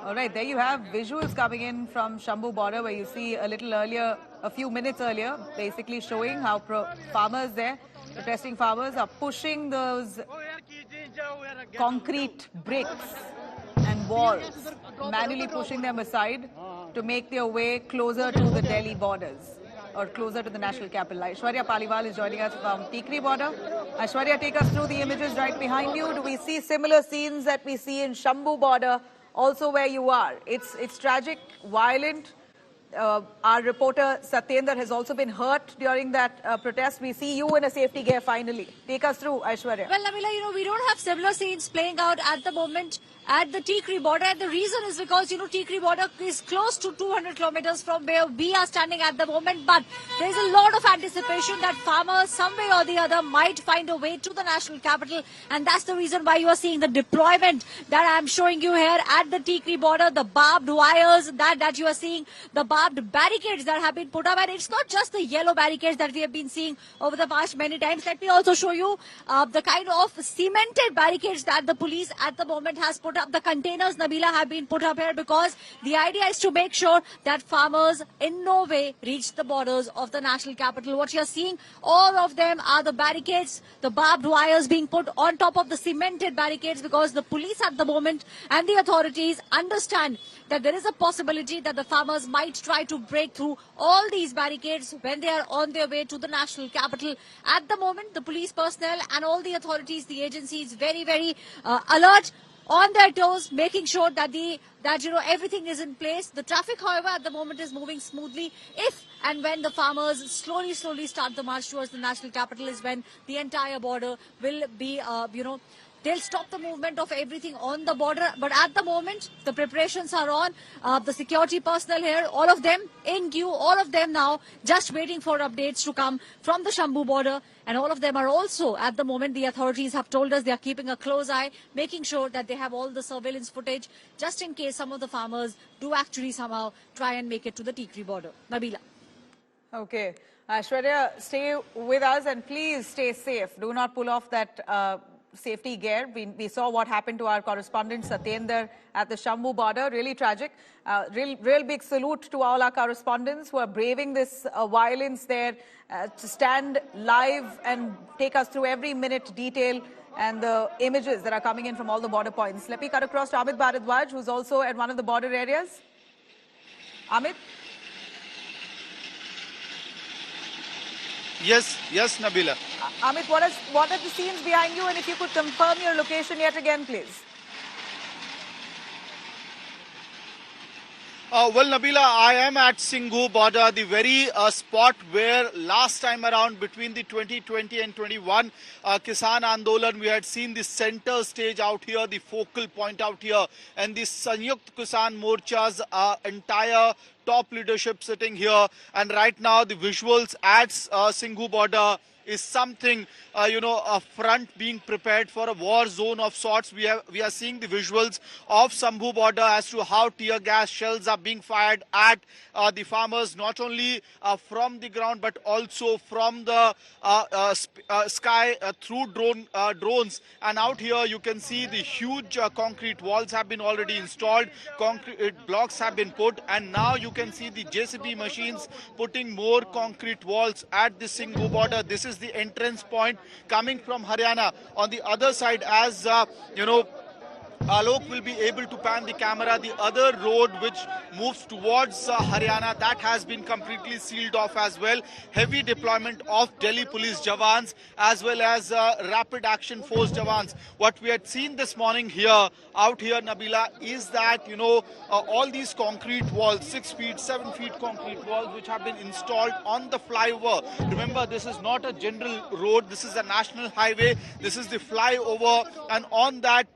All right, there you have visuals coming in from Shambhu border, where you see a little earlier, a few minutes earlier, basically showing how farmers there, protesting farmers, are pushing those concrete bricks and walls, manually pushing them aside to make their way closer to the Delhi borders or closer to the national capital. Aishwarya Paliwal is joining us from Tigri border. Aishwarya, take us through the images right behind you. Do we see similar scenes that we see in Shambhu border, also where you are? It's tragic, violent. Our reporter Satender has also been hurt during that protest. We see you in a safety gear finally. Take us through, Aishwarya. Well, Nabila, we don't have similar scenes playing out at the moment at the Tigri border. And the reason is because, Tigri border is close to 200 kilometers from where we are standing at the moment. But there's a lot of anticipation that farmers, some way or the other, might find a way to the national capital. And that's the reason why you are seeing the deployment that I'm showing you here at the Tigri border, the barbed wires that you are seeing, the barbed barricades that have been put up. And it's not just the yellow barricades that we have been seeing over the past many times. Let me also show you the kind of cemented barricades that the police at the moment has put up. The containers, Nabila, have been put up here because the idea is to make sure that farmers in no way reach the borders of the national capital. What you're seeing, all of them are the barricades, the barbed wires being put on top of the cemented barricades, because the police at the moment and the authorities understand that there is a possibility that the farmers might try to break through all these barricades when they are on their way to the national capital. At the moment, the police personnel and all the authorities, the agencies, very, very alert, on their toes, making sure that everything is in place. The traffic, however, at the moment is moving smoothly. If and when the farmers slowly start the march towards the national capital is when the entire border will be, they'll stop the movement of everything on the border. But at the moment, the preparations are on. The security personnel here, all of them in queue, all of them now just waiting for updates to come from the Shambu border. And all of them are also, at the moment, the authorities have told us they are keeping a close eye, making sure that they have all the surveillance footage, just in case some of the farmers do actually somehow try and make it to the Tigri border. Nabila. Okay. Aishwarya, stay with us and please stay safe. Do not pull off that safety gear. We saw what happened to our correspondent Satender at the Shambu border. Really tragic. Real big salute to all our correspondents who are braving this violence there to stand live and take us through every minute detail and the images that are coming in from all the border points. Let me cut across to Amit Bharadwaj, who's also at one of the border areas. Amit? Yes, Nabila. Amit, what are the scenes behind you? And if you could confirm your location yet again, please. Well, Nabila, I am at Singu border, the very spot where last time around between the 2020 and 21 Kisan Andolan, we had seen the center stage out here, the focal point out here, and the Sanyukt Kisan Morcha's entire top leadership sitting here. And right now, the visuals at Singu border is something, a front being prepared for a war zone of sorts. We are seeing the visuals of Shambhu border as to how tear gas shells are being fired at the farmers, not only from the ground but also from the sky through drones. And out here you can see the huge concrete walls have been already installed, concrete blocks have been put, and now you can see the JCB machines putting more concrete walls at the Singu border. This is the entrance point coming from Haryana. On the other side, as Alok will be able to pan the camera, the other road which moves towards Haryana, that has been completely sealed off as well. Heavy deployment of Delhi police jawans as well as rapid action force jawans. What we had seen this morning here, out here, Nabila, is that, all these concrete walls, 6 feet, 7 feet concrete walls which have been installed on the flyover. Remember, this is not a general road, this is a national highway, this is the flyover, and on that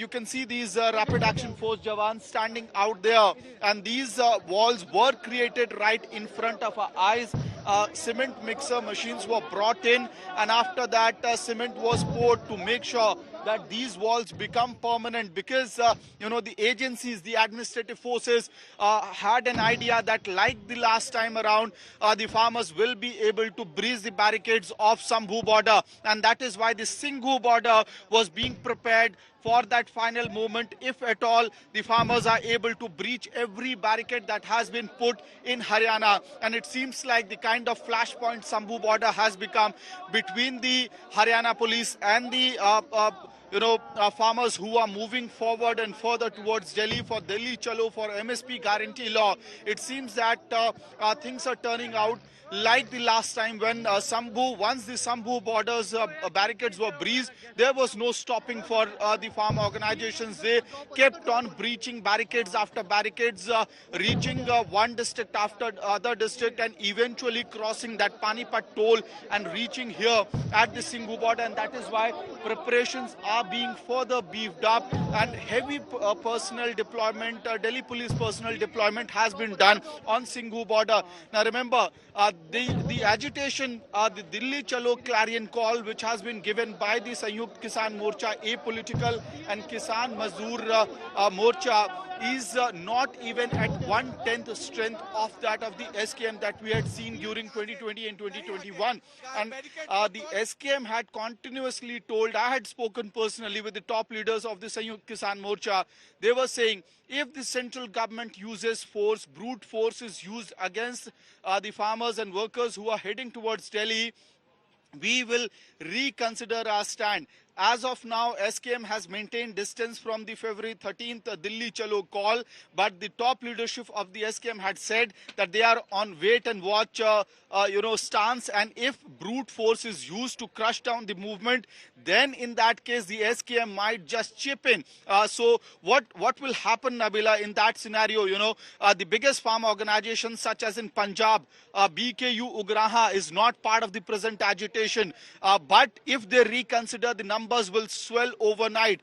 you can see these rapid action force jawans standing out there, and these walls were created right in front of our eyes. Cement mixer machines were brought in, and after that cement was poured to make sure that these walls become permanent, because the agencies, the administrative forces had an idea that, like the last time around, the farmers will be able to breach the barricades of Shambhu border, and that is why the Singu border was being prepared for that final moment, if at all the farmers are able to breach every barricade that has been put in Haryana. And it seems like the kind of flashpoint Shambhu border has become between the Haryana police and the farmers who are moving forward and further towards Delhi for Delhi Chalo, for MSP guarantee law. It seems that things are turning out like the last time when once the Shambhu borders barricades were breached, there was no stopping for the farm organizations. They kept on breaching barricades after barricades, reaching one district after other district, and eventually crossing that Panipat toll and reaching here at the Singu border. And that is why preparations are being further beefed up, and heavy personnel deployment, Delhi police personnel deployment has been done on Singu border. Now remember, the agitation, the Delhi Chalo clarion call, which has been given by the Sanyukt Kisan Morcha, apolitical, and Kisan Mazdoor Morcha, is not even at 1/10 strength of that of the SKM that we had seen during 2020 and 2021. And the SKM had continuously told, I had spoken personally with the top leaders of the Sanyukt Kisan Morcha, they were saying, if the central government uses force, brute force is used against the farmers and workers who are heading towards Delhi, we will reconsider our stand. As of now, SKM has maintained distance from the February 13th Delhi Chalo call, but the top leadership of the SKM had said that they are on wait and watch stance, and if brute force is used to crush down the movement, then in that case the SKM might just chip in. So what will happen, Nabila, in that scenario? The biggest farm organizations such as in Punjab, BKU Ugraha is not part of the present agitation, but if they reconsider, the numbers will swell overnight.